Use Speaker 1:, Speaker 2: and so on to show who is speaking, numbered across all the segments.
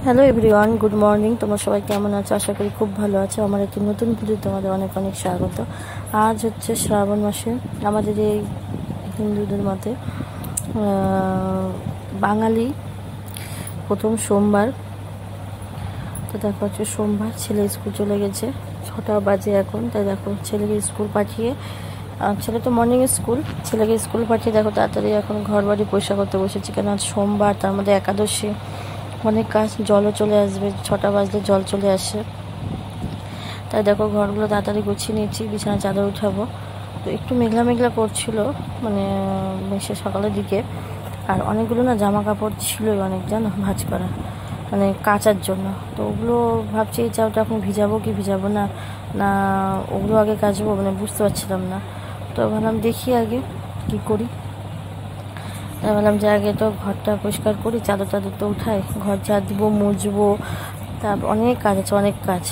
Speaker 1: Hello everyone, good morning. তোমরা সবাই কেমন আছো? আশা করি খুব ভালো আছো। আমার একটি নতুন ভিডিও তোমাদের অনেক অনেক স্বাগত। আজ হচ্ছে শ্রাবণ মাসে, আমাদের এই হিন্দুদের মতে বাঙালি প্রথম সোমবার। তো দেখো হচ্ছে সোমবার, ছেলে স্কুল চলে গেছে, 6টা বাজে এখন। তাই দেখো ছেলেকে স্কুল পাঠিয়ে, ছেলে তো মর্নিং স্কুল, ছেলেকে স্কুল পাঠিয়ে দেখো তাড়াতাড়ি এখন ঘর বাড়ি পরিষ্কার করতে বসেছি। কেন আজ সোমবার, তার মধ্যে একাদশী, অনেক কাজ, জলও চলে আসবে, 6টা বাজলে জল চলে আসে। তাই দেখো ঘরগুলো তাড়াতাড়ি গুছিয়ে নিয়েছি, বিছানা চাদর উঠাবো। তো একটু মেঘলা মেঘলা করছিল, মানে সে সকালের দিকে। আর অনেকগুলো না জামা কাপড় ছিল অনেক, জানো, ভাঁজ করা, মানে কাচার জন্য। তো ওগুলো ভাবছি এই চাউটা এখন ভিজাবো কি ভিজাবো না, না ওগুলো আগে কাচবো, মানে বুঝতে পারছিলাম না। তো ভাবলাম দেখি আগে কি করি। ভাবলাম যে আগে তো ঘরটা পরিষ্কার করি, চাদর টাদর তো উঠাই, ঘর ঝাড় দিব, মুছবো, তারপর অনেক কাজ আছে, অনেক কাজ।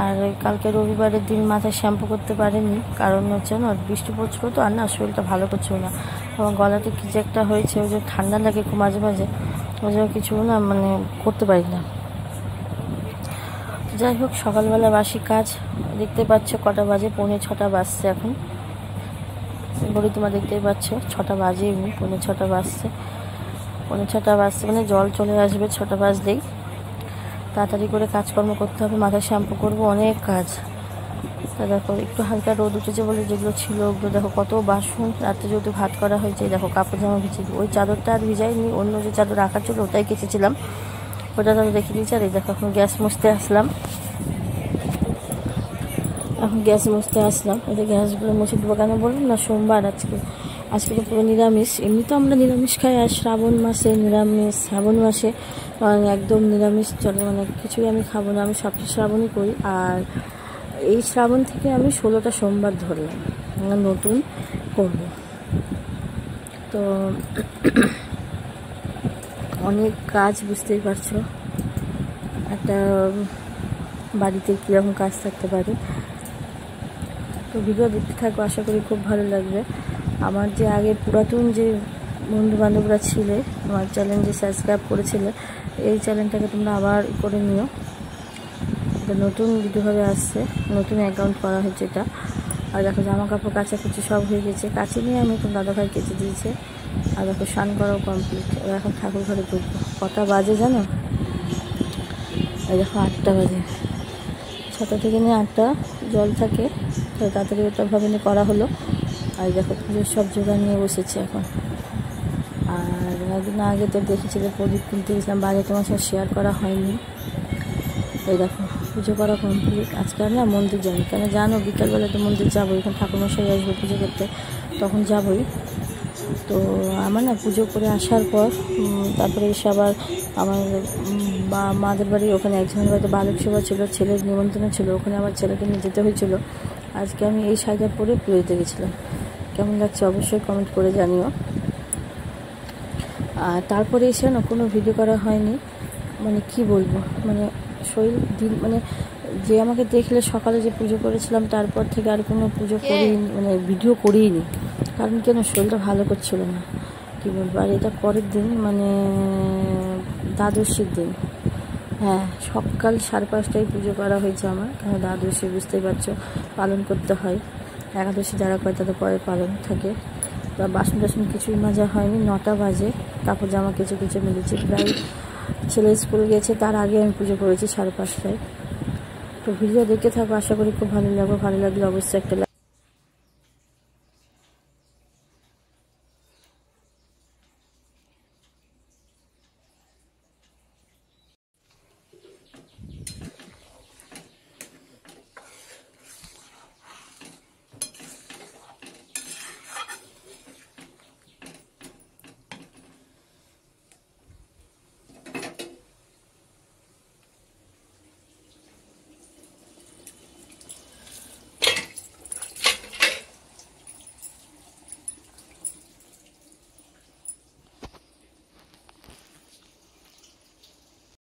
Speaker 1: আর কালকে রবিবারের দিন মাথায় শ্যাম্পু করতে পারিনি, কারণ হচ্ছে না বৃষ্টি পড়ছিল তো, আর না শরীরটা ভালো করছিল না। আমার গলাতে কী যে একটা হয়েছে, ওই যে ঠান্ডা লাগে খুব মাঝে মাঝে, ওই জন্য কিছু না মানে করতে পারি না। যাই হোক, সকালবেলা বাসি কাজ, দেখতে পাচ্ছ কটা বাজে, 6:45 বাজছে এখন। ঘড়ি তোমরা দেখতেই পাচ্ছ 6টা বাজে, এমনি 6:45 বাজছে, 6:45 বাজছে, মানে জল চলে আসবে 6টা বাজলেই। তাড়াতাড়ি করে কাজকর্ম করতে হবে, মাথায় শ্যাম্পু করবো, অনেক কাজ। তা দেখো একটু হালকা রোদ উঠেছে বলে যেগুলো ছিল ওগুলো দেখো, কত বাসন, রাত্রে যেহেতু ভাত করা হয়েছে। দেখো কাপড় জামা ভিজে, ওই চাদরটা আর ভিজাইনি, অন্য যে চাদর রাখার ছিল ওটাই কেচেছিলাম, ওটা তো রেখে দিয়েছি। আর এই দেখো এখন গ্যাস মুছতে আসলাম, ওই যে গ্যাসগুলো মুছে দেবো। কেন বলুন না, সোমবার আজকে তো পুরো নিরামিষ। এমনি তো আমরা নিরামিষ খাই, আর শ্রাবণ মাসে নিরামিষ, শ্রাবণ মাসে একদম নিরামিষ চলে, মানে কিছুই আমি খাবো না, আমি সবচেয়ে শ্রাবণই করি। আর এই শ্রাবণ থেকে আমি 16টা সোমবার ধরলাম, নতুন করব। তো অনেক কাজ, বুঝতেই পারছো একটা বাড়িতে কীরকম কাজ থাকতে পারে। তো ভিডিও দেখতে থাকবো, আশা করি খুব ভালো লাগবে। আমার যে আগে পুরাতন যে বন্ধু বান্ধবরা ছিলে, আমার চ্যানেল যে সাবস্ক্রাইব করেছিলে, এই চ্যানেলটাকে তোমরা আবার করে নিও। এটা নতুন ভিডিওভাবে আসছে, নতুন অ্যাকাউন্ট করা হয়েছে এটা। আর দেখো জামা কাপড় কাচাকুচি সব হয়ে গেছে, কাছে নিয়ে আমি তো দাদাভাই কেচে দিয়েছে। আর দেখো স্নান করাও কমপ্লিট, এবার এখন ঠাকুর ঘরে ঢুকবো। কটা বাজে জানো? এই দেখো 8টা বাজে, 6টা থেকে নিয়ে 8টা জল থাকে, তো তাড়াতাড়ি ওটাভাবে নিয়ে করা হলো। আর দেখো পুজোর সব জোগাড় নিয়ে বসেছি এখন। আর একদিন আগে তো দেখেছিলে প্রদীপ কিনতে গেছিলাম বাইরে, তোমার সাথে শেয়ার করা হয়নি। এই দেখো পুজো করা কমপ্লিট। আজকে আমি না মন্দির যাই, কেন জানো, বিকালবেলা তো মন্দির যাবো, এখানে ঠাকুরমশাই আসবে পুজো করতে, তখন যাবই। তো আমার না পুজো করে আসার পর তারপরে এসে আবার আমার মাদের বাড়ি, ওখানে একজনের বাড়িতে বালক সেবা ছিল, ছেলের নিমন্ত্রণ ছিল, ওখানে আমার ছেলেকে নিয়ে যেতে হয়েছিল। আজকে আমি এই শাড়িটা পরে পুজোতে গেছিলাম। কেমন লাগছে অবশ্যই কমেন্ট করে জানিও। আর তারপরে এসে না কোনো ভিডিও করা হয়নি, মানে কি বলবো, মানে শরীর দিন, মানে যে আমাকে দেখলে সকালে যে পুজো করেছিলাম তারপর থেকে আর কোনো পুজো করিনি, মানে ভিডিও করিনি। কারণ কেন, শরীরটা ভালো করছিল না, কী বলবো। আর এটা পরের দিন, মানে দ্বাদশীর দিন, হ্যাঁ, সকাল 5:30টায় পুজো করা হয়েছে আমার। কেন দ্বাদশী বুঝতেই পারছো, পালন করতে হয়। একাদশী যারা করে তাদের পরে পালন থাকে। বা বাসন টাসন কিছুই মাজা হয়নি, 9টা বাজে, কাপড় জামা কিছু মিলেছে। প্রায় ছেলে স্কুল গেছে তার আগে আমি পুজো করেছি 5:30টায়। তো ভিডিও দেখতে থাকবো, আশা করি খুব ভালো লাগবে। ভালো লাগলে অবশ্যই একটা